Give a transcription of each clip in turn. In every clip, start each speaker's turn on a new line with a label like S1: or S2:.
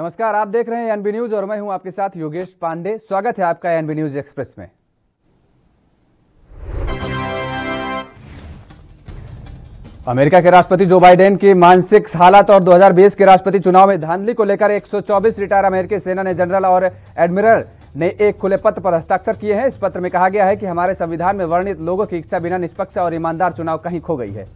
S1: नमस्कार, आप देख रहे हैं एनबी न्यूज और मैं हूं आपके साथ योगेश पांडे। स्वागत है आपका एनबी न्यूज एक्सप्रेस में। अमेरिका के राष्ट्रपति जो बाइडेन की मानसिक हालत और 2020 के राष्ट्रपति चुनाव में धांधली को लेकर 124 रिटायर अमेरिकी सेना ने जनरल और एडमिरल ने एक खुले पत्र पर हस्ताक्षर किए हैं। इस पत्र में कहा गया है कि हमारे संविधान में वर्णित लोगों की इच्छा बिना निष्पक्ष और ईमानदार चुनाव कहीं खो गई है।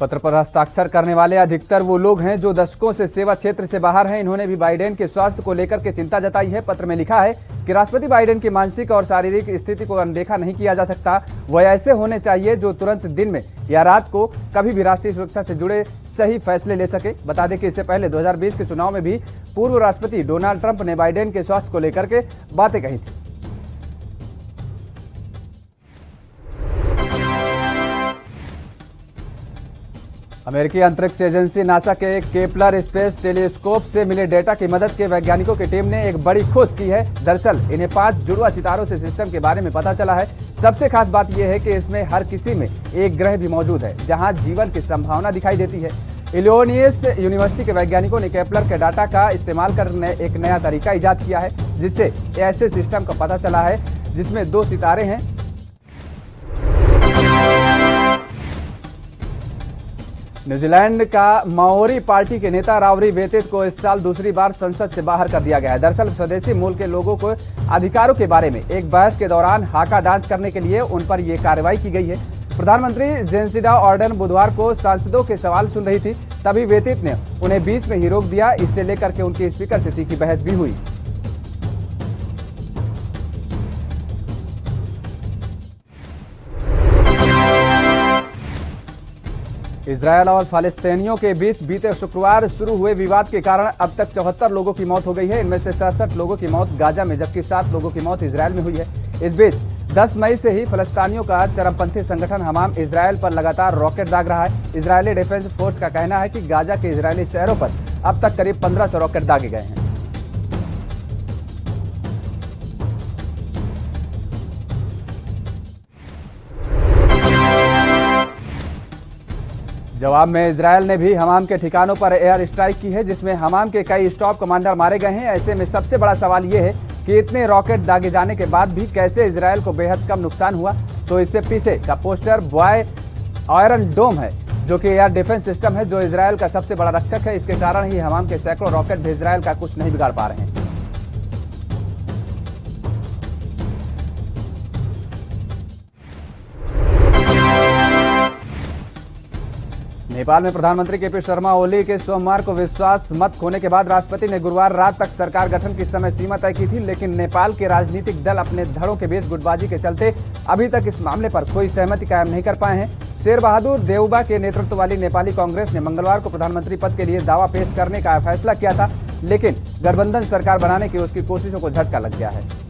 S1: पत्र पर हस्ताक्षर करने वाले अधिकतर वो लोग हैं जो दशकों से सेवा क्षेत्र से बाहर हैं। इन्होंने भी बाइडेन के स्वास्थ्य को लेकर के चिंता जताई है। पत्र में लिखा है कि राष्ट्रपति बाइडेन की मानसिक और शारीरिक स्थिति को अनदेखा नहीं किया जा सकता। वह ऐसे होने चाहिए जो तुरंत दिन में या रात को कभी भी राष्ट्रीय सुरक्षा से जुड़े सही फैसले ले सके। बता दें कि इससे पहले 2020 के चुनाव में भी पूर्व राष्ट्रपति डोनाल्ड ट्रंप ने बाइडेन के स्वास्थ्य को लेकर के बातें कही थी। अमेरिकी अंतरिक्ष एजेंसी नासा के केपलर स्पेस टेलीस्कोप से मिले डेटा की मदद के वैज्ञानिकों की टीम ने एक बड़ी खोज की है। दरअसल इन्हें 5 जुड़वा सितारों से सिस्टम के बारे में पता चला है। सबसे खास बात यह है कि इसमें हर किसी में एक ग्रह भी मौजूद है जहां जीवन की संभावना दिखाई देती है। इलिनॉइस यूनिवर्सिटी के वैज्ञानिकों ने केपलर के डाटा का इस्तेमाल कर एक नया तरीका इजाद किया है, जिससे ऐसे सिस्टम का पता चला है जिसमें 2 सितारे हैं। न्यूजीलैंड का माओरी पार्टी के नेता रावरी वेतित को इस साल दूसरी बार संसद से बाहर कर दिया गया है। दरअसल स्वदेशी मूल के लोगों को अधिकारों के बारे में एक बहस के दौरान हाका डांस करने के लिए उन पर यह कार्रवाई की गई है। प्रधानमंत्री जेसिंडा आर्डर्न बुधवार को सांसदों के सवाल सुन रही थी, तभी वेतित ने उन्हें बीच में ही रोक दिया। इससे लेकर के उनकी स्पीकर से तीखी बहस भी हुई। इजरायल और फालिस्तीनियों के बीच बीते शुक्रवार शुरू हुए विवाद के कारण अब तक 74 लोगों की मौत हो गई है। इनमें से 67 लोगों की मौत गाजा में, जबकि 7 लोगों की मौत इजरायल में हुई है। इस बीच 10 मई से ही फलस्तीनियों का चरमपंथी संगठन हमाम इजरायल पर लगातार रॉकेट दाग रहा है। इजरायली डिफेंस फोर्स का कहना है कि गाजा के इजरायली शहरों पर अब तक करीब 1500 रॉकेट दागे गए हैं। जवाब में इजरायल ने भी हमाम के ठिकानों पर एयर स्ट्राइक की है, जिसमें हमाम के कई स्टाफ कमांडर मारे गए हैं। ऐसे में सबसे बड़ा सवाल यह है कि इतने रॉकेट दागे जाने के बाद भी कैसे इजरायल को बेहद कम नुकसान हुआ। तो इससे पीछे का पोस्टर बॉय आयरन डोम है, जो कि एयर डिफेंस सिस्टम है जो इजरायल का सबसे बड़ा रक्षक है। इसके कारण ही हमाम के सैकड़ों रॉकेट भी इजरायल का कुछ नहीं बिगाड़ पा रहे हैं। नेपाल में प्रधानमंत्री केपी शर्मा ओली के सोमवार को विश्वास मत खोने के बाद राष्ट्रपति ने गुरुवार रात तक सरकार गठन की समय सीमा तय की थी, लेकिन नेपाल के राजनीतिक दल अपने धड़ों के बीच गुटबाजी के चलते अभी तक इस मामले पर कोई सहमति कायम नहीं कर पाए हैं। शेर बहादुर देउबा के नेतृत्व वाली नेपाली कांग्रेस ने मंगलवार को प्रधानमंत्री पद के लिए दावा पेश करने का फैसला किया था, लेकिन गठबंधन सरकार बनाने की उसकी कोशिशों को झटका लग गया है।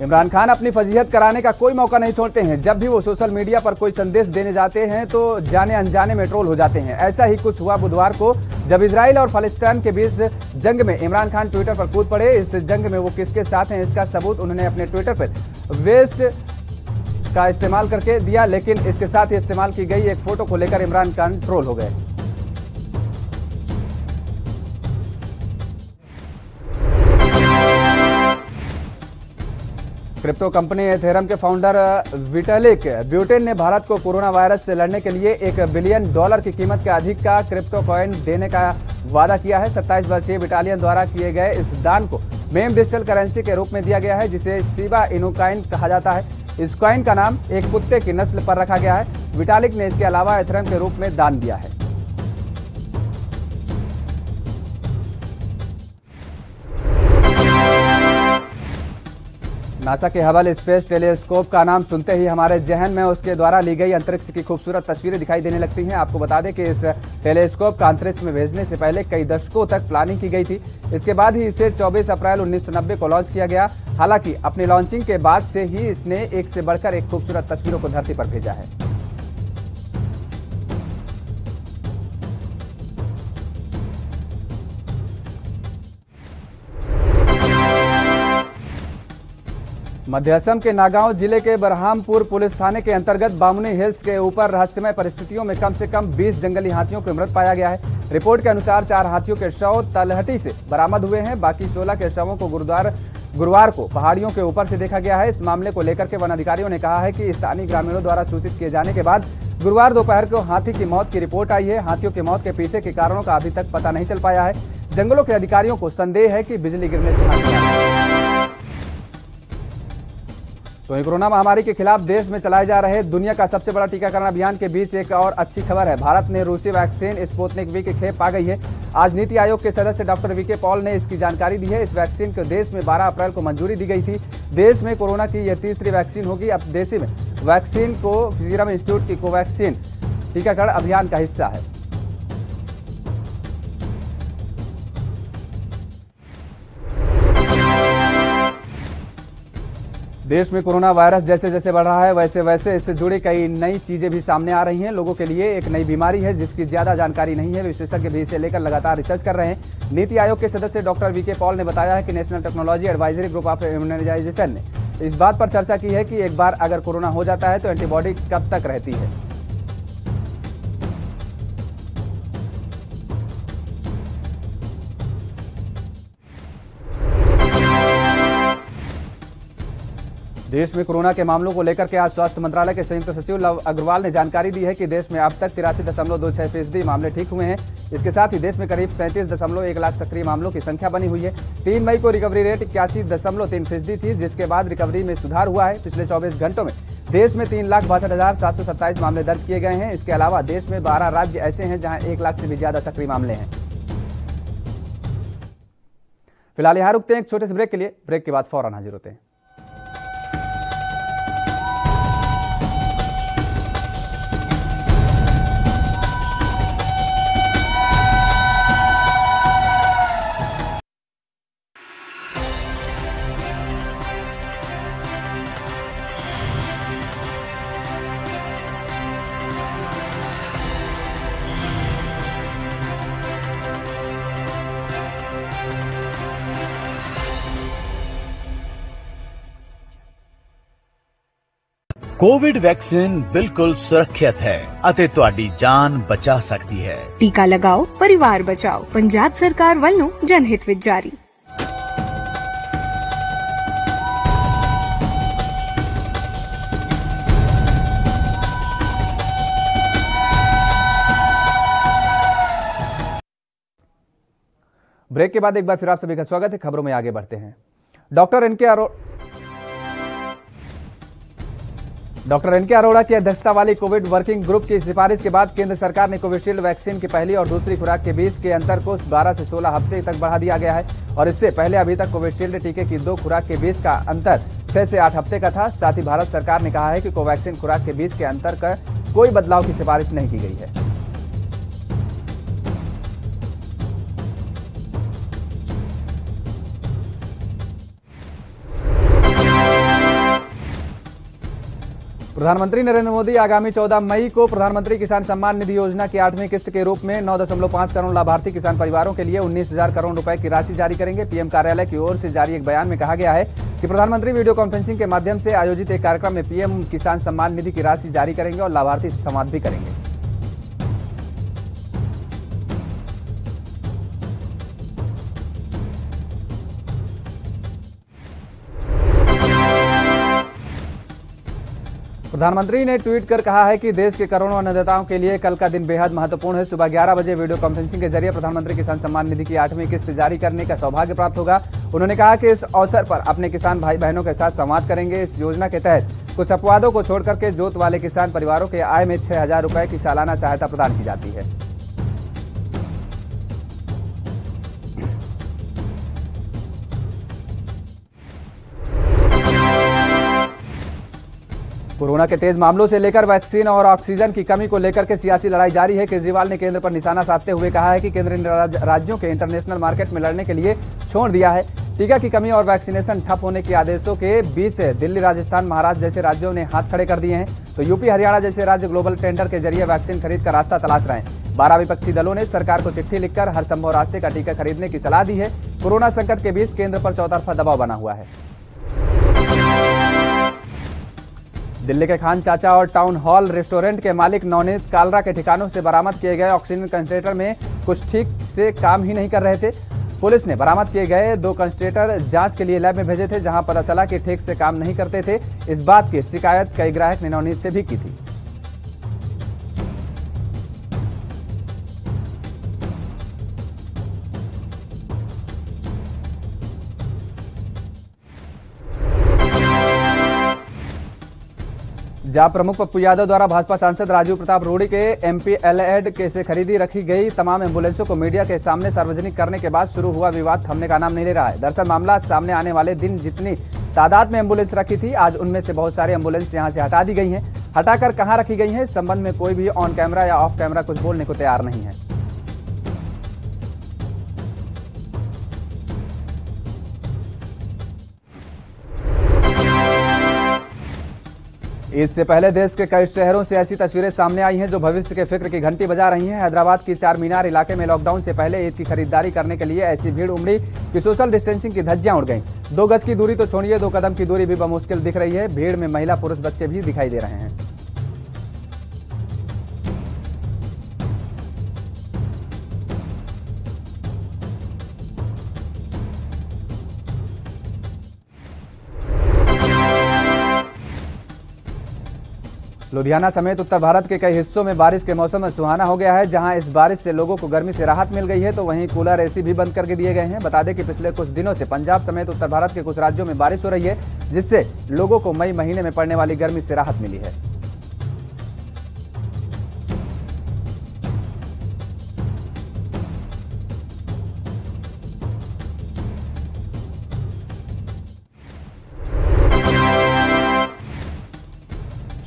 S1: इमरान खान अपनी फजीहत कराने का कोई मौका नहीं छोड़ते हैं। जब भी वो सोशल मीडिया पर कोई संदेश देने जाते हैं तो जाने अनजाने में ट्रोल हो जाते हैं। ऐसा ही कुछ हुआ बुधवार को, जब इजराइल और फालिस्तीन के बीच जंग में इमरान खान ट्विटर पर कूद पड़े। इस जंग में वो किसके साथ हैं इसका सबूत उन्होंने अपने ट्विटर पर वेस्ट का इस्तेमाल करके दिया, लेकिन इसके साथ ही इस्तेमाल की गई एक फोटो को लेकर इमरान खान ट्रोल हो गए। क्रिप्टो कंपनी एथेरियम के फाउंडर विटालिक ब्यूटेन ने भारत को कोरोना वायरस से लड़ने के लिए $1 बिलियन की कीमत के अधिक का क्रिप्टो कॉइन देने का वादा किया है। 27 वर्षीय विटालियन द्वारा किए गए इस दान को मेम डिजिटल करेंसी के रूप में दिया गया है, जिसे शिबा इनू कॉइन कहा जाता है। इस कॉइन का नाम एक कुत्ते की नस्ल पर रखा गया है। विटालिक ने इसके अलावा एथेरियम के रूप में दान दिया है। नासा के हबल स्पेस टेलीस्कोप का नाम सुनते ही हमारे जहन में उसके द्वारा ली गई अंतरिक्ष की खूबसूरत तस्वीरें दिखाई देने लगती हैं। आपको बता दें कि इस टेलीस्कोप का अंतरिक्ष में भेजने से पहले कई दशकों तक प्लानिंग की गई थी। इसके बाद ही इसे 24 अप्रैल 1990 को लॉन्च किया गया। हालांकि अपनी लॉन्चिंग के बाद से ही इसने एक से बढ़कर एक खूबसूरत तस्वीरों को धरती पर भेजा है। मध्य असम के नागांव जिले के बरहामपुर पुलिस थाने के अंतर्गत बामुनी हिल्स के ऊपर रहस्यमय परिस्थितियों में कम से कम 20 जंगली हाथियों के मृत पाया गया है। रिपोर्ट के अनुसार 4 हाथियों के शव तलहटी से बरामद हुए हैं। बाकी 16 के शवों को गुरुवार को पहाड़ियों के ऊपर से देखा गया है। इस मामले को लेकर के वन अधिकारियों ने कहा है कि स्थानीय ग्रामीणों द्वारा सूचित किए जाने के बाद गुरुवार दोपहर को हाथी की मौत की रिपोर्ट आई है। हाथियों की मौत के पीछे के कारणों का अभी तक पता नहीं चल पाया है। जंगलों के अधिकारियों को संदेह है कि बिजली गिरने से हाथी आए। तो कोरोना महामारी के खिलाफ देश में चलाए जा रहे दुनिया का सबसे बड़ा टीकाकरण अभियान के बीच एक और अच्छी खबर है। भारत ने रूसी वैक्सीन स्पुतनिक वी की खेप पा गई है। आज नीति आयोग के सदस्य डॉक्टर वीके पॉल ने इसकी जानकारी दी है। इस वैक्सीन को देश में 12 अप्रैल को मंजूरी दी गई थी। देश में कोरोना की यह तीसरी वैक्सीन होगी। अब देश में वैक्सीन को सीरम इंस्टीट्यूट की कोवैक्सीन टीकाकरण अभियान का हिस्सा है। देश में कोरोना वायरस जैसे जैसे बढ़ रहा है वैसे वैसे इससे जुड़ी कई नई चीजें भी सामने आ रही हैं। लोगों के लिए एक नई बीमारी है जिसकी ज्यादा जानकारी नहीं है। विशेषज्ञ भी इसे लेकर लगातार रिसर्च कर रहे हैं। नीति आयोग के सदस्य डॉक्टर वीके पॉल ने बताया है कि National Technology Advisory Group of Immunization ने इस बात पर चर्चा की है कि एक बार अगर कोरोना हो जाता है तो एंटीबॉडी कब तक रहती है। देश में कोरोना के मामलों को लेकर के आज स्वास्थ्य मंत्रालय के संयुक्त सचिव लव अग्रवाल ने जानकारी दी है कि देश में अब तक 83.26% मामले ठीक हुए हैं। इसके साथ ही देश में करीब 37.1 लाख सक्रिय मामलों की संख्या बनी हुई है। 3 मई को रिकवरी रेट 81.3% थी, जिसके बाद रिकवरी में सुधार हुआ है। पिछले 24 घंटों में देश में 3,62,727 मामले दर्ज किए गए हैं। इसके अलावा देश में 12 राज्य ऐसे हैं जहां 1 लाख से भी ज्यादा सक्रिय मामले हैं। फिलहाल यहां रुकते हैं एक छोटे से ब्रेक के लिए। ब्रेक के बाद फौरन हाजिर होते हैं।
S2: कोविड वैक्सीन बिल्कुल सुरक्षित है ਅਤੇ ਤੁਹਾਡੀ ਜਾਨ ਬਚਾ ਸਕਦੀ ਹੈ।
S3: टीका लगाओ, परिवार बचाओ। पंजाब सरकार ਵੱਲੋਂ जनहित ਵਿੱਚ जारी।
S1: ब्रेक के बाद एक बार फिर आप सभी का स्वागत है। खबरों में आगे बढ़ते हैं। डॉक्टर एनके अरोड़ा की अध्यक्षता वाली कोविड वर्किंग ग्रुप की सिफारिश के बाद केंद्र सरकार ने कोविशील्ड वैक्सीन की पहली और दूसरी खुराक के बीच के अंतर को 12 से 16 हफ्ते तक बढ़ा दिया गया है। और इससे पहले अभी तक कोविशील्ड टीके की 2 खुराक के बीच का अंतर 6 से 8 हफ्ते का था। साथ ही भारत सरकार ने कहा है कि कोवैक्सीन खुराक के बीच के अंतर का कोई बदलाव की सिफारिश नहीं की गई है। प्रधानमंत्री नरेंद्र मोदी आगामी 14 मई को प्रधानमंत्री किसान सम्मान निधि योजना की 8वीं किस्त के रूप में 9.5 करोड़ लाभार्थी किसान परिवारों के लिए 19,000 करोड़ रुपए की राशि जारी करेंगे। पीएम कार्यालय की ओर से जारी एक बयान में कहा गया है कि प्रधानमंत्री वीडियो कॉन्फ्रेंसिंग के माध्यम से आयोजित एक कार्यक्रम में पीएम किसान सम्मान निधि की राशि जारी करेंगे और लाभार्थी से संवाद भी करेंगे। प्रधानमंत्री ने ट्वीट कर कहा है कि देश के करोड़ों अन्नदाताओं के लिए कल का दिन बेहद महत्वपूर्ण है। सुबह 11 बजे वीडियो कॉन्फ्रेंसिंग के जरिए प्रधानमंत्री किसान सम्मान निधि की 8वीं किस्त जारी करने का सौभाग्य प्राप्त होगा। उन्होंने कहा कि इस अवसर पर अपने किसान भाई बहनों के साथ संवाद करेंगे। इस योजना के तहत कुछ अपवादों को छोड़कर के जोत वाले किसान परिवारों के आय में 6,000 रुपए की सालाना सहायता प्रदान की जाती है। कोरोना के तेज मामलों से लेकर वैक्सीन और ऑक्सीजन की कमी को लेकर के सियासी लड़ाई जारी है। केजरीवाल ने केंद्र पर निशाना साधते हुए कहा है कि केंद्र ने राज्यों के इंटरनेशनल मार्केट में लड़ने के लिए छोड़ दिया है। टीका की कमी और वैक्सीनेशन ठप होने के आदेशों के बीच दिल्ली, राजस्थान, महाराष्ट्र जैसे राज्यों ने हाथ खड़े कर दिए हैं, तो यूपी, हरियाणा जैसे राज्य ग्लोबल टेंडर के जरिए वैक्सीन खरीद का रास्ता तलाश रहे हैं। 12 विपक्षी दलों ने सरकार को चिट्ठी लिखकर हर संभव रास्ते का टीका खरीदने की सलाह दी है। कोरोना संकट के बीच केंद्र पर चौतरफा दबाव बना हुआ है। दिल्ली के खान चाचा और टाउन हॉल रेस्टोरेंट के मालिक नवनीत कालरा के ठिकानों से बरामद किए गए ऑक्सीजन कंसंट्रेटर में कुछ ठीक से काम ही नहीं कर रहे थे। पुलिस ने बरामद किए गए 2 कंसंट्रेटर जांच के लिए लैब में भेजे थे, जहां पता चला कि ठीक से काम नहीं करते थे। इस बात की शिकायत कई ग्राहक ने नवनीत से भी की थी। जहां प्रमुख पप्पू यादव द्वारा भाजपा सांसद राजीव प्रताप रूडी के MPLAD के से खरीदी रखी गई तमाम एम्बुलेंसों को मीडिया के सामने सार्वजनिक करने के बाद शुरू हुआ विवाद थमने का नाम नहीं ले रहा है। दरअसल मामला सामने आने वाले दिन जितनी तादाद में एम्बुलेंस रखी थी, आज उनमें से बहुत सारी एम्बुलेंस यहां से हटा दी गई हैं। हटाकर कहां रखी गई हैं, इस संबंध में कोई भी ऑन कैमरा या ऑफ कैमरा कुछ बोलने को तैयार नहीं है। इससे पहले देश के कई शहरों से ऐसी तस्वीरें सामने आई हैं जो भविष्य के फिक्र की घंटी बजा रही हैं। हैदराबाद की चार मीनार इलाके में लॉकडाउन से पहले ईद की खरीदारी करने के लिए ऐसी भीड़ उमड़ी कि सोशल डिस्टेंसिंग की धज्जियां उड़ गईं। 2 गज की दूरी तो छोड़िए, 2 कदम की दूरी भी बमुश्किल दिख रही है। भीड़ में महिला पुरुष बच्चे भी दिखाई दे रहे हैं। लुधियाना समेत उत्तर भारत के कई हिस्सों में बारिश के मौसम में सुहाना हो गया है। जहां इस बारिश से लोगों को गर्मी से राहत मिल गई है, तो वहीं कूलर AC भी बंद करके दिए गए हैं। बता दें कि पिछले कुछ दिनों से पंजाब समेत उत्तर भारत के कुछ राज्यों में बारिश हो रही है, जिससे लोगों को मई महीने में पड़ने वाली गर्मी से राहत मिली है।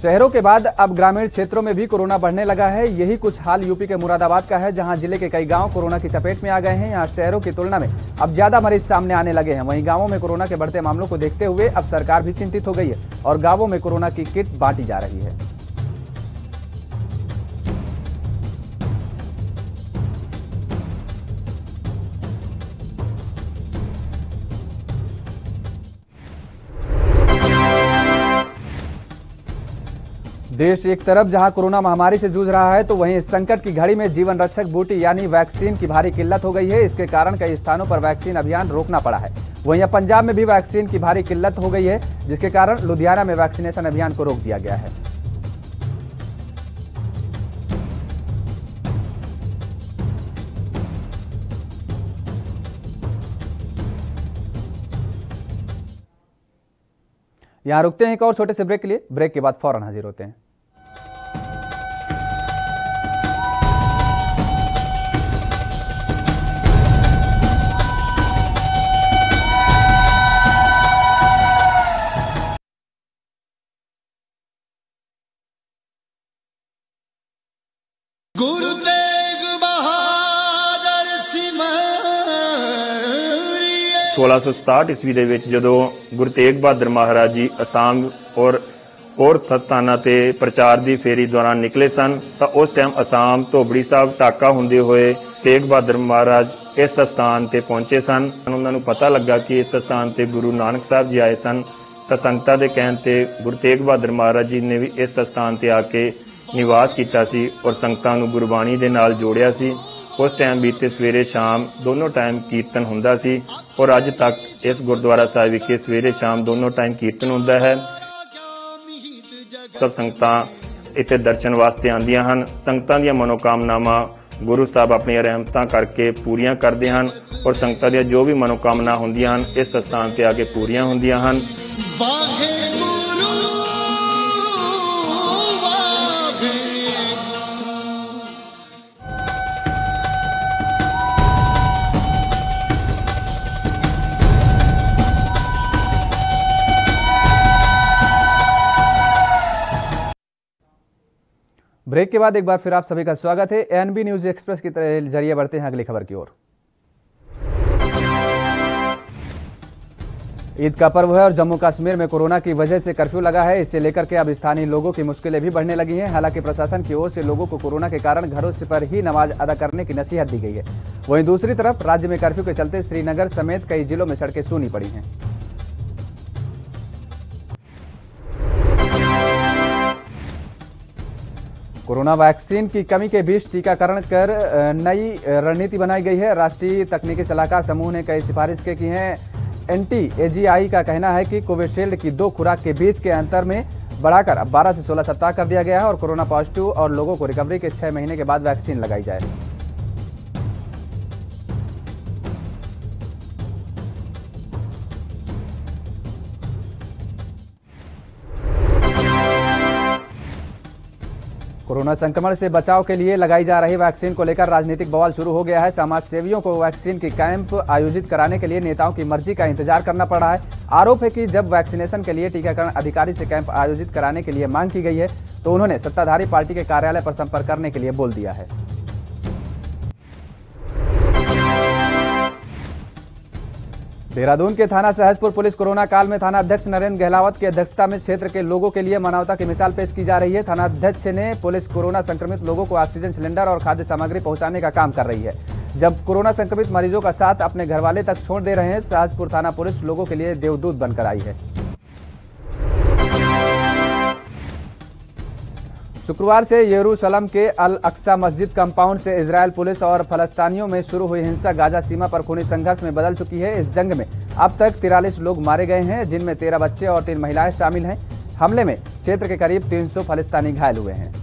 S1: शहरों के बाद अब ग्रामीण क्षेत्रों में भी कोरोना बढ़ने लगा है। यही कुछ हाल यूपी के मुरादाबाद का है, जहां जिले के कई गांव कोरोना की चपेट में आ गए हैं। यहां शहरों की तुलना में अब ज्यादा मरीज सामने आने लगे हैं। वहीं गांवों में कोरोना के बढ़ते मामलों को देखते हुए अब सरकार भी चिंतित हो गई है और गांवों में कोरोना की किट बांटी जा रही है। देश एक तरफ जहां कोरोना महामारी से जूझ रहा है, तो वहीं इस संकट की घड़ी में जीवन रक्षक बूटी यानी वैक्सीन की भारी किल्लत हो गई है। इसके कारण कई स्थानों पर वैक्सीन अभियान रोकना पड़ा है। वहीं अब पंजाब में भी वैक्सीन की भारी किल्लत हो गई है, जिसके कारण लुधियाना में वैक्सीनेशन अभियान को रोक दिया गया है। यहां रुकते हैं एक और छोटे से ब्रेक के लिए। ब्रेक के बाद फौरन हाजिर होते हैं।
S4: गुरु तेग बहादुर सिमरिए
S5: 1667 ਈਸਵੀ ਦੇ ਵਿੱਚ ਜਦੋਂ ਗੁਰੂ ਤੇਗ ਬਹਾਦਰ ਮਹਾਰਾਜ ਜੀ ਅਸਾਮ ਔਰ ਸਥਾਨਾਂ ਤੇ ਪ੍ਰਚਾਰ ਦੀ ਫੇਰੀ ਦੌਰਾਨ ਨਿਕਲੇ ਸਨ, ਤਾਂ ਉਸ ਟਾਈਮ ਅਸਾਮ ਧੋਬੜੀ ਸਾਹਿਬ ਟਾਕਾ ਹੁੰਦੇ ਹੋਏ ਤੇਗ ਬਹਾਦਰ ਮਹਾਰਾਜ ਇਸ ਸਥਾਨ ਤੇ ਪਹੁੰਚੇ ਸਨ। ਉਹਨਾਂ ਨੂੰ ਪਤਾ ਲੱਗਾ ਕਿ ਇਸ ਸਥਾਨ ਤੇ ਗੁਰੂ ਨਾਨਕ ਸਾਹਿਬ ਜੀ ਆਏ ਸਨ, ਤਾਂ ਸੰਗਤਾਂ ਦੇ ਕਹਿਣ ਤੇ ਗੁਰੂ ਤੇਗ ਬਹਾਦਰ ਮਹਾਰਾਜ ਜੀ ਨੇ ਵੀ ਇਸ ਸਥਾਨ ਤੇ ਆ ਕੇ ਨਿਵਾਸ ਕੀਤਾ ਸੀ ਔਰ ਸੰਗਤਾਂ ਨੂੰ ਗੁਰਬਾਣੀ ਦੇ ਨਾਲ ਜੋੜਿਆ ਸੀ। ਉਸ ਟਾਈਮ ਬੀਤੇ ਸਵੇਰੇ ਸ਼ਾਮ ਦੋਨੋਂ ਟਾਈਮ ਕੀਰਤਨ ਹੁੰਦਾ ਸੀ ਔਰ ਅੱਜ ਤੱਕ ਇਸ ਗੁਰਦੁਆਰਾ ਸਾਹਿਬ ਵਿਖੇ ਸਵੇਰੇ ਸ਼ਾਮ ਦੋਨੋਂ ਟਾਈਮ ਕੀਰਤਨ ਹੁੰਦਾ ਹੈ। ਸਭ ਸੰਗਤਾਂ ਇੱਥੇ ਦਰਸ਼ਨ ਵਾਸਤੇ ਆਉਂਦੀਆਂ ਹਨ। ਸੰਗਤਾਂ ਦੀਆਂ ਮਨੋਕਾਮਨਾਵਾਂ ਗੁਰੂ ਸਾਹਿਬ ਆਪਣੀਆਂ ਰਹਿਮਤਾਂ ਕਰਕੇ ਪੂਰੀਆਂ ਕਰਦੇ ਹਨ ਔਰ ਸੰਗਤਾਂ ਦੀਆਂ ਜੋ ਵੀ ਮਨੋਕਾਮਨਾ ਹੁੰਦੀਆਂ ਹਨ ਇਸ ਸਥਾਨ ਤੇ ਆ ਕੇ ਪੂਰੀਆਂ ਹੁੰਦੀਆਂ ਹਨ।
S1: ब्रेक के बाद एक बार फिर आप सभी का स्वागत है। ANB न्यूज एक्सप्रेस के जरिए बढ़ते हैं अगली खबर की ओर। ईद का पर्व है और जम्मू कश्मीर में कोरोना की वजह से कर्फ्यू लगा है। इसे लेकर के अब स्थानीय लोगों की मुश्किलें भी बढ़ने लगी हैं। हालांकि प्रशासन की ओर से लोगों को कोरोना के कारण घरों से पर ही नमाज अदा करने की नसीहत दी गई है। वहीं दूसरी तरफ राज्य में कर्फ्यू के चलते श्रीनगर समेत कई जिलों में सड़कें सूनी पड़ी हैं। कोरोना वैक्सीन की कमी के बीच टीकाकरण कर नई रणनीति बनाई गई है। राष्ट्रीय तकनीकी सलाहकार समूह ने कई सिफारिशें की हैं। NTAGI का कहना है कि कोविशील्ड की 2 खुराक के बीच के अंतर में बढ़ाकर अब 12 से 16 सप्ताह कर दिया गया है और कोरोना पॉजिटिव और लोगों को रिकवरी के 6 महीने के बाद वैक्सीन लगाई जाए। कोरोना संक्रमण से बचाव के लिए लगाई जा रही वैक्सीन को लेकर राजनीतिक बवाल शुरू हो गया है। समाज सेवियों को वैक्सीन की कैंप आयोजित कराने के लिए नेताओं की मर्जी का इंतजार करना पड़ रहा है। आरोप है कि जब वैक्सीनेशन के लिए टीकाकरण अधिकारी से कैंप आयोजित कराने के लिए मांग की गई है तो उन्होंने सत्ताधारी पार्टी के कार्यालय पर संपर्क करने के लिए बोल दिया है। देहरादून के थाना सहजपुर पुलिस कोरोना काल में थाना अध्यक्ष नरेंद्र गहलावत की अध्यक्षता में क्षेत्र के लोगों के लिए मानवता की मिसाल पेश की जा रही है। थाना अध्यक्ष ने पुलिस कोरोना संक्रमित लोगों को ऑक्सीजन सिलेंडर और खाद्य सामग्री पहुंचाने का काम कर रही है। जब कोरोना संक्रमित मरीजों का साथ अपने घरवाले तक छोड़ दे रहे हैं, सहजपुर थाना पुलिस लोगों के लिए देवदूत बनकर आई है। शुक्रवार से यरूशलेम के अल अक्सा मस्जिद कंपाउंड से इजरायल पुलिस और फलस्तीनियों में शुरू हुई हिंसा गाजा सीमा पर खूनी संघर्ष में बदल चुकी है। इस जंग में अब तक 43 लोग मारे गए हैं, जिनमें 13 बच्चे और 3 महिलाएं शामिल हैं। हमले में क्षेत्र के करीब 300 फलस्तीनी घायल हुए हैं।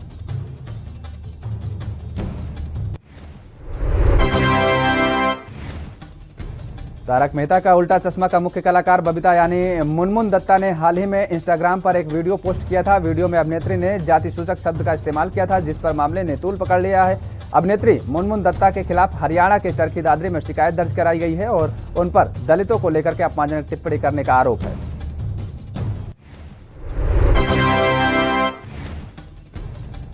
S1: तारक मेहता का उल्टा चश्मा का मुख्य कलाकार बबीता यानी मुनमुन दत्ता ने हाल ही में इंस्टाग्राम पर एक वीडियो पोस्ट किया था। वीडियो में अभिनेत्री ने जाति सूचक शब्द का इस्तेमाल किया था, जिस पर मामले ने तूल पकड़ लिया है। अभिनेत्री मुनमुन दत्ता के खिलाफ हरियाणा के चरखी दादरी में शिकायत दर्ज कराई गई है और उन पर दलितों को लेकर के अपमानजनक टिप्पणी करने का आरोप है।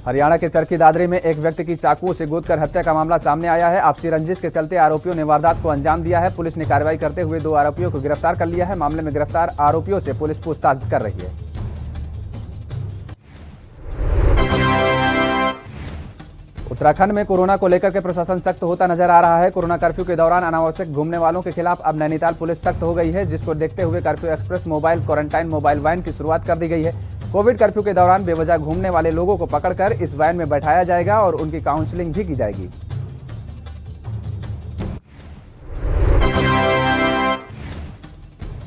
S1: हरियाणा के चरखी दादरी में एक व्यक्ति की चाकुओं से गोदकर हत्या का मामला सामने आया है। आपसी रंजिश के चलते आरोपियों ने वारदात को अंजाम दिया है। पुलिस ने कार्रवाई करते हुए 2 आरोपियों को गिरफ्तार कर लिया है। मामले में गिरफ्तार आरोपियों से पुलिस पूछताछ कर रही है। उत्तराखंड में कोरोना को लेकर के प्रशासन सख्त होता नजर आ रहा है। कोरोना कर्फ्यू के दौरान अनावश्यक घूमने वालों के खिलाफ अब नैनीताल पुलिस सख्त हो गई है, जिसको देखते हुए curfew express mobile quarantine mobile van की शुरुआत कर दी गई है। कोविड कर्फ्यू के दौरान बेवजह घूमने वाले लोगों को पकड़कर इस वैन में बैठाया जाएगा और उनकी काउंसलिंग भी की जाएगी।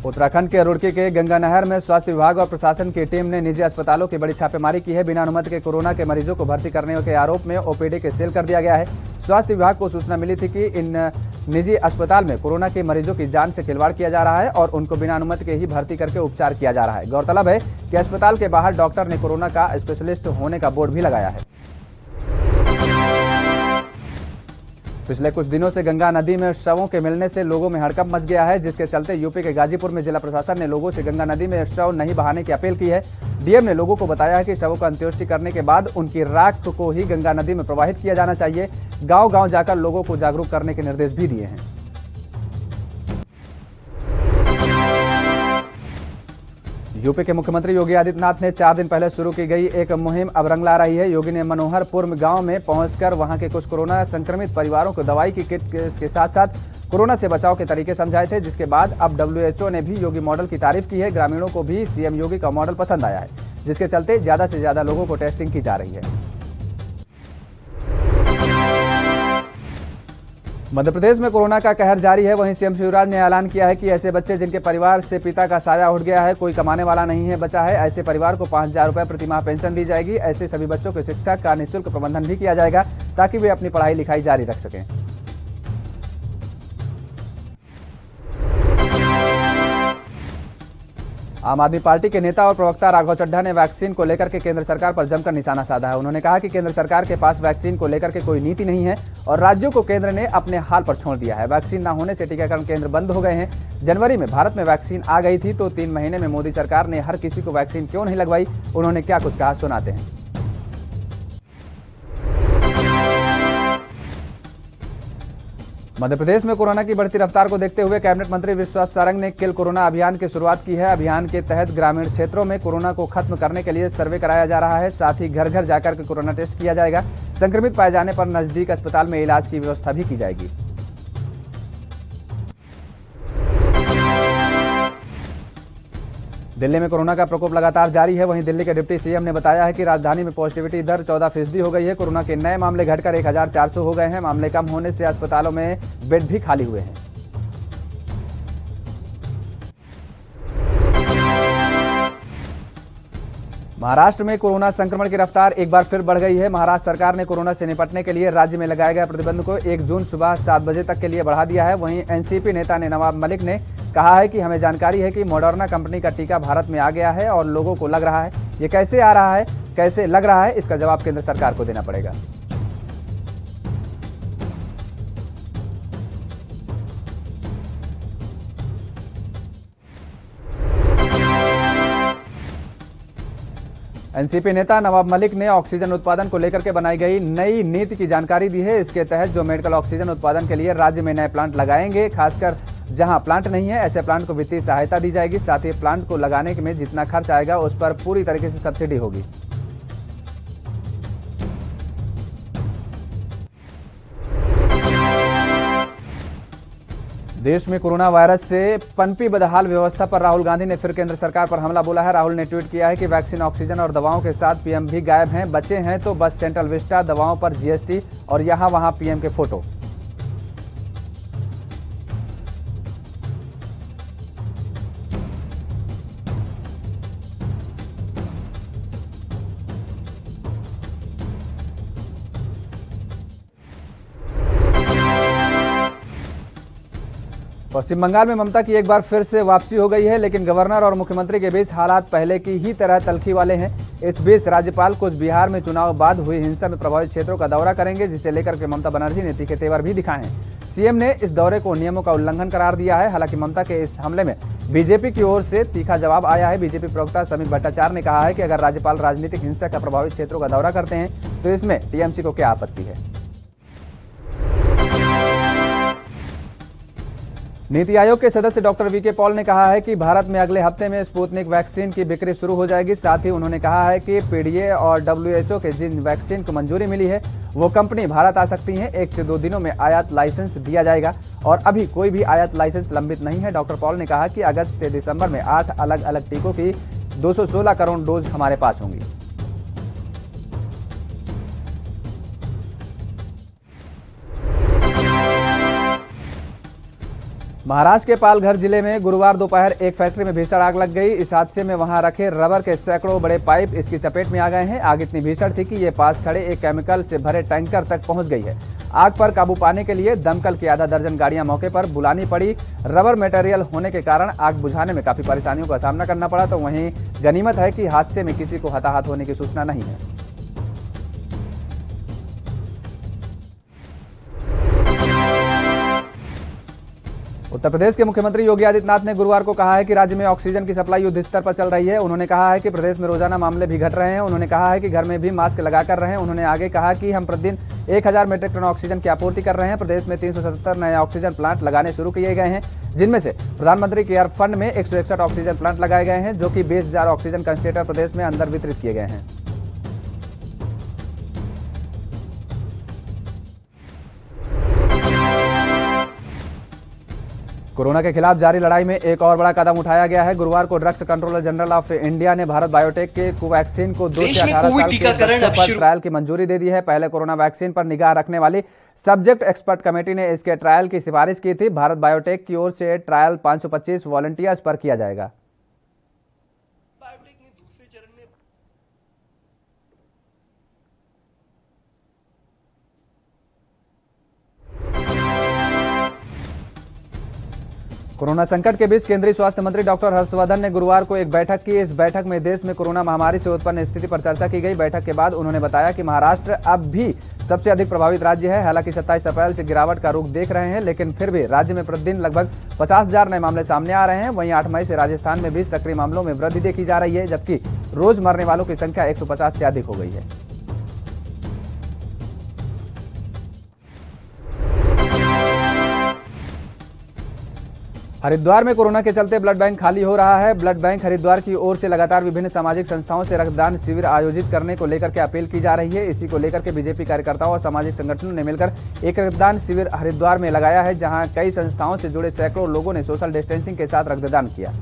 S1: उत्तराखंड के रुड़की के गंगा नहर में स्वास्थ्य विभाग और प्रशासन की टीम ने निजी अस्पतालों की बड़ी छापेमारी की है। बिना अनुमति के कोरोना के मरीजों को भर्ती करने के आरोप में ओपीडी के सील कर दिया गया है। स्वास्थ्य विभाग को सूचना मिली थी कि इन निजी अस्पताल में कोरोना के मरीजों की जान से खिलवाड़ किया जा रहा है और उनको बिना अनुमति के ही भर्ती करके उपचार किया जा रहा है। गौरतलब है कि अस्पताल के बाहर डॉक्टर ने कोरोना का स्पेशलिस्ट होने का बोर्ड भी लगाया है। पिछले कुछ दिनों से गंगा नदी में शवों के मिलने से लोगों में हड़कंप मच गया है, जिसके चलते यूपी के गाजीपुर में जिला प्रशासन ने लोगों से गंगा नदी में शव नहीं बहाने की अपील की है। डीएम ने लोगों को बताया है कि शवों का अंत्येष्टि करने के बाद उनकी राख को ही गंगा नदी में प्रवाहित किया जाना चाहिए। गांव-गांव जाकर लोगों को जागरूक करने के निर्देश भी दिए हैं। यूपी के मुख्यमंत्री योगी आदित्यनाथ ने 4 दिन पहले शुरू की गई एक मुहिम अब रंग ला रही है। योगी ने मनोहरपुर गांव में पहुंचकर वहां के कुछ कोरोना संक्रमित परिवारों को दवाई की किट के साथ साथ कोरोना से बचाव के तरीके समझाए थे, जिसके बाद अब WHO ने भी योगी मॉडल की तारीफ की है। ग्रामीणों को भी सीएम योगी का मॉडल पसंद आया है, जिसके चलते ज्यादा से ज्यादा लोगों को टेस्टिंग की जा रही है। मध्य प्रदेश में कोरोना का कहर जारी है। वहीं सीएम शिवराज ने ऐलान किया है कि ऐसे बच्चे जिनके परिवार से पिता का साया उठ गया है, कोई कमाने वाला नहीं है बचा है, ऐसे परिवार को 5,000 रुपए प्रति माह पेंशन दी जाएगी। ऐसे सभी बच्चों की शिक्षा का निःशुल्क प्रबंधन भी किया जाएगा ताकि वे अपनी पढ़ाई लिखाई जारी रख सकें। आम आदमी पार्टी के नेता और प्रवक्ता राघव चड्ढा ने वैक्सीन को लेकर के केंद्र सरकार पर जमकर निशाना साधा है। उन्होंने कहा कि केंद्र सरकार के पास वैक्सीन को लेकर के कोई नीति नहीं है और राज्यों को केंद्र ने अपने हाल पर छोड़ दिया है। वैक्सीन न होने से टीकाकरण केंद्र बंद हो गए हैं। जनवरी में भारत में वैक्सीन आ गई थी तो 3 महीने में मोदी सरकार ने हर किसी को वैक्सीन क्यों नहीं लगवाई। उन्होंने क्या कुछ कहा, सुनाते हैं। मध्य प्रदेश में कोरोना की बढ़ती रफ्तार को देखते हुए कैबिनेट मंत्री विश्वास सारंग ने किल कोरोना अभियान की शुरुआत की है। अभियान के तहत ग्रामीण क्षेत्रों में कोरोना को खत्म करने के लिए सर्वे कराया जा रहा है। साथ ही घर घर जाकर के कोरोना टेस्ट किया जाएगा। संक्रमित पाए जाने पर नजदीक अस्पताल में इलाज की व्यवस्था भी की जाएगी। दिल्ली में कोरोना का प्रकोप लगातार जारी है। वहीं दिल्ली के डिप्टी सीएम ने बताया है कि राजधानी में पॉजिटिविटी दर 14% हो गई है। कोरोना के नए मामले घटकर 1400 हो गए हैं। मामले कम होने से अस्पतालों में बेड भी खाली हुए हैं। महाराष्ट्र में कोरोना संक्रमण की रफ्तार एक बार फिर बढ़ गई है। महाराष्ट्र सरकार ने कोरोना से निपटने के लिए राज्य में लगाए गए प्रतिबंध को 1 जून सुबह 7 बजे तक के लिए बढ़ा दिया है। वहीं एनसीपी नेता ने नवाब मलिक ने कहा है कि हमें जानकारी है कि मॉडर्ना कंपनी का टीका भारत में आ गया है और लोगों को लग रहा है, ये कैसे आ रहा है, कैसे लग रहा है, इसका जवाब केंद्र सरकार को देना पड़ेगा। एनसीपी नेता नवाब मलिक ने ऑक्सीजन उत्पादन को लेकर के बनाई गई नई नीति की जानकारी दी है। इसके तहत जो मेडिकल ऑक्सीजन उत्पादन के लिए राज्य में नए प्लांट लगाएंगे, खासकर जहां प्लांट नहीं है, ऐसे प्लांट को वित्तीय सहायता दी जाएगी। साथ ही प्लांट को लगाने में जितना खर्च आएगा उस पर पूरी तरीके से सब्सिडी होगी। देश में कोरोना वायरस से पनपी बदहाल व्यवस्था पर राहुल गांधी ने फिर केंद्र सरकार पर हमला बोला है। राहुल ने ट्वीट किया है कि वैक्सीन, ऑक्सीजन और दवाओं के साथ पीएम भी गायब हैं। बचे हैं तो बस सेंट्रल विस्टा, दवाओं पर जीएसटी और यहां वहां पीएम के फोटो। पश्चिम बंगाल में ममता की एक बार फिर से वापसी हो गई है, लेकिन गवर्नर और मुख्यमंत्री के बीच हालात पहले की ही तरह तल्खी वाले हैं। इस बीच राज्यपाल कुछ बिहार में चुनाव बाद हुई हिंसा में प्रभावित क्षेत्रों का दौरा करेंगे, जिसे लेकर के ममता बनर्जी ने तीखे तेवर भी दिखाए हैं। सीएम ने इस दौरे को नियमों का उल्लंघन करार दिया है। हालांकि ममता के इस हमले में बीजेपी की ओर से तीखा जवाब आया है। बीजेपी प्रवक्ता समीप भट्टाचार्य ने कहा है कि अगर राज्यपाल राजनीतिक हिंसा का प्रभावित क्षेत्रों का दौरा करते हैं तो इसमें टीएमसी को क्या आपत्ति है। नीति आयोग के सदस्य डॉक्टर वीके पॉल ने कहा है कि भारत में अगले हफ्ते में स्पुतनिक वैक्सीन की बिक्री शुरू हो जाएगी। साथ ही उन्होंने कहा है कि पीडीए और डब्ल्यूएचओ के जिन वैक्सीन को मंजूरी मिली है वो कंपनी भारत आ सकती हैं। 1 से 2 दिनों में आयात लाइसेंस दिया जाएगा और अभी कोई भी आयात लाइसेंस लंबित नहीं है। डॉक्टर पॉल ने कहा कि अगस्त से दिसंबर में 8 अलग अलग टीकों की 216 करोड़ डोज हमारे पास होंगी। महाराष्ट्र के पालघर जिले में गुरुवार दोपहर एक फैक्ट्री में भीषण आग लग गई। इस हादसे में वहां रखे रबर के सैकड़ों बड़े पाइप इसकी चपेट में आ गए हैं। आग इतनी भीषण थी कि ये पास खड़े एक केमिकल से भरे टैंकर तक पहुंच गई है। आग पर काबू पाने के लिए दमकल की आधा दर्जन गाड़ियां मौके पर बुलानी पड़ी। रबर मटेरियल होने के कारण आग बुझाने में काफी परेशानियों का सामना करना पड़ा। तो वहीं गनीमत है कि हादसे में किसी को हताहत होने की सूचना नहीं है। उत्तर प्रदेश के मुख्यमंत्री योगी आदित्यनाथ ने गुरुवार को कहा है कि राज्य में ऑक्सीजन की सप्लाई युद्ध स्तर पर चल रही है। उन्होंने कहा है कि प्रदेश में रोजाना मामले भी घट रहे हैं। उन्होंने कहा है कि घर में भी मास्क लगाकर रहें। उन्होंने आगे कहा कि हम प्रतिदिन 1000 मीट्रिक टन ऑक्सीजन की आपूर्ति कर रहे हैं। प्रदेश में 377 नए ऑक्सीजन प्लांट लगाने शुरू किए गए हैं, जिनमें से प्रधानमंत्री केयर फंड में 161 ऑक्सीजन प्लांट लगाए गए हैं, जो कि 20,000 ऑक्सीजन कंसंट्रेटर प्रदेश में अंदर वितरित किए गए हैं। कोरोना के खिलाफ जारी लड़ाई में एक और बड़ा कदम उठाया गया है। गुरुवार को drugs controller general of India ने भारत बायोटेक के कोवैक्सीन को 2 से 18 साल के बच्चों पर ट्रायल की मंजूरी दे दी है। पहले कोरोना वैक्सीन पर निगाह रखने वाली सब्जेक्ट एक्सपर्ट कमेटी ने इसके ट्रायल की सिफारिश की थी। भारत बायोटेक की ओर से ट्रायल 525 वॉलंटियर्स पर किया जाएगा। कोरोना संकट के बीच केंद्रीय स्वास्थ्य मंत्री डॉक्टर हर्षवर्धन ने गुरुवार को एक बैठक की। इस बैठक में देश में कोरोना महामारी से उत्पन्न स्थिति पर चर्चा की गई। बैठक के बाद उन्होंने बताया कि महाराष्ट्र अब भी सबसे अधिक प्रभावित राज्य है। हालांकि 27 अप्रैल से गिरावट का रुख देख रहे हैं, लेकिन फिर भी राज्य में प्रतिदिन लगभग 50,000 नए मामले सामने आ रहे हैं। वहीं 8 मई से राजस्थान में भी सक्रिय मामलों में वृद्धि देखी जा रही है, जबकि रोज मरने वालों की संख्या 150 से अधिक हो गई है। हरिद्वार में कोरोना के चलते ब्लड बैंक खाली हो रहा है। ब्लड बैंक हरिद्वार की ओर से लगातार विभिन्न सामाजिक संस्थाओं से रक्तदान शिविर आयोजित करने को लेकर के अपील की जा रही है। इसी को लेकर के बीजेपी कार्यकर्ताओं और सामाजिक संगठनों ने मिलकर एक रक्तदान शिविर हरिद्वार में लगाया है, जहां कई संस्थाओं से जुड़े सैकड़ों लोगों ने सोशल डिस्टेंसिंग के साथ रक्तदान किया।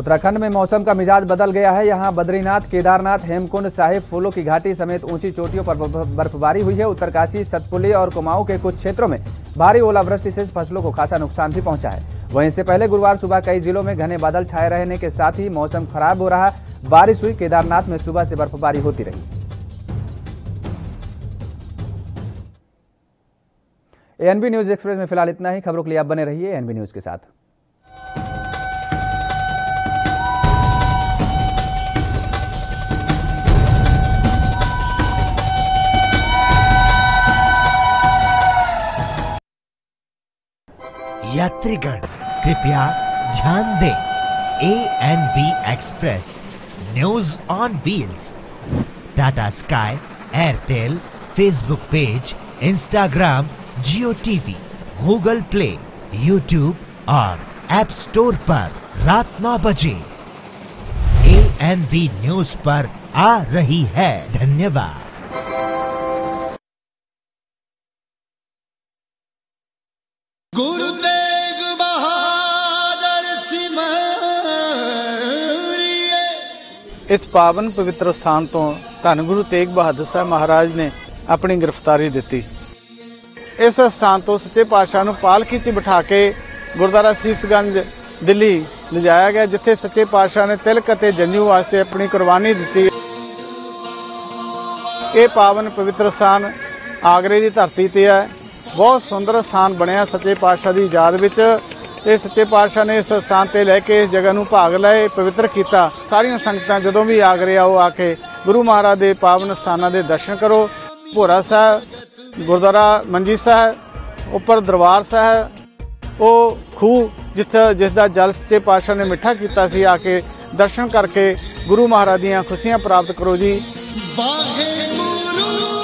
S1: उत्तराखंड में मौसम का मिजाज बदल गया है। यहां बद्रीनाथ, केदारनाथ, हेमकुंड साहिब, फूलों की घाटी समेत ऊंची चोटियों पर बर्फबारी हुई है। उत्तरकाशी, सतपुली और कुमाऊं के कुछ क्षेत्रों में भारी ओलावृष्टि से फसलों को खासा नुकसान भी पहुंचा है। वहीं इससे पहले गुरुवार सुबह कई जिलों में घने बादल छाए रहने के साथ ही मौसम खराब हो रहा। बारिश हुई। केदारनाथ में सुबह से बर्फबारी होती रही। एएनबी न्यूज एक्सप्रेस में फिलहाल इतना ही। खबरों के लिए आप बने रहिए एएनबी न्यूज के साथ।
S6: यात्रीगण कृपया ध्यान दें, ANB express news on wheels Tata sky, Airtel, Facebook page, Instagram, Jio TV, Google play, YouTube और ऐप स्टोर पर रात 9 बजे एएनबी न्यूज पर आ रही है। धन्यवाद।
S4: गुरु तेग बहादुर सिमरिए।
S7: इस पावन पवित्र स्थान तो धन गुरु तेग बहादुर साहब महाराज ने अपनी गिरफ्तारी दी। इस स्थान तो सच्चे पातशाह ਨੂੰ ਪਾਲਕੀ 'ਚ ਬਿਠਾ ਕੇ ਗੁਰਦੁਆਰਾ ਸੀਸਗੰਜ ਦਿੱਲੀ ਲਿਜਾਇਆ ਗਿਆ, ਜਿੱਥੇ ਸੱਚੇ ਪਾਤਸ਼ਾਹ ਨੇ ਤਿਲਕ ਅਤੇ ਜੰਜੂ ਵਾਸਤੇ ਆਪਣੀ ਕੁਰਬਾਨੀ ਦਿੱਤੀ। ਇਹ ਪਾਵਨ ਪਵਿੱਤਰ ਸਥਾਨ ਆਗਰੇ ਦੀ ਧਰਤੀ ਤੇ ਹੈ। ਬਹੁਤ ਸੁੰਦਰ ਸਥਾਨ ਬਣਿਆ ਸੱਚੇ ਪਾਤਸ਼ਾਹ ਦੀ ਯਾਦ ਵਿੱਚ। ਇਹ ਸੱਚੇ ਪਾਤਸ਼ਾਹ ਨੇ ਇਸ ਸਥਾਨ ਤੇ ਲੈ ਕੇ ਇਸ ਜਗ੍ਹਾ ਨੂੰ ਭਾਗ ਲਏ, ਪਵਿੱਤਰ ਕੀਤਾ। ਸਾਰੀਆਂ ਸੰਗਤਾਂ ਜਦੋਂ ਵੀ ਆਗਰੇ ਆਓ ਆ ਕੇ ਗੁਰੂ ਮਹਾਰਾਜ ਦੇ ਪਾਵਨ ਸਥਾਨਾਂ ਦੇ ਦਰਸ਼ਨ ਕਰੋ। ਭੋਰਾ ਸਾਹਿਬ, ਗੁਰਦੁਆਰਾ ਮੰਜੀ ਸਾਹਿਬ, ਉੱਪਰ ਦਰਬਾਰ ਸਾਹਿਬ, ਉਹ ਖੂਹ ਜਿਸ ਦਾ ਜਲ ਸੱਚੇ ਪਾਤਸ਼ਾਹ ਨੇ ਮਿੱਠਾ ਕੀਤਾ ਸੀ, ਆ ਕੇ ਦਰਸ਼ਨ ਕਰਕੇ ਗੁਰੂ ਮਹਾਰਾਜ ਦੀਆਂ ਖੁਸ਼ੀਆਂ ਪ੍ਰਾਪਤ ਕਰੋ ਜੀ।
S4: ਵਾਹਿਗੁਰੂ।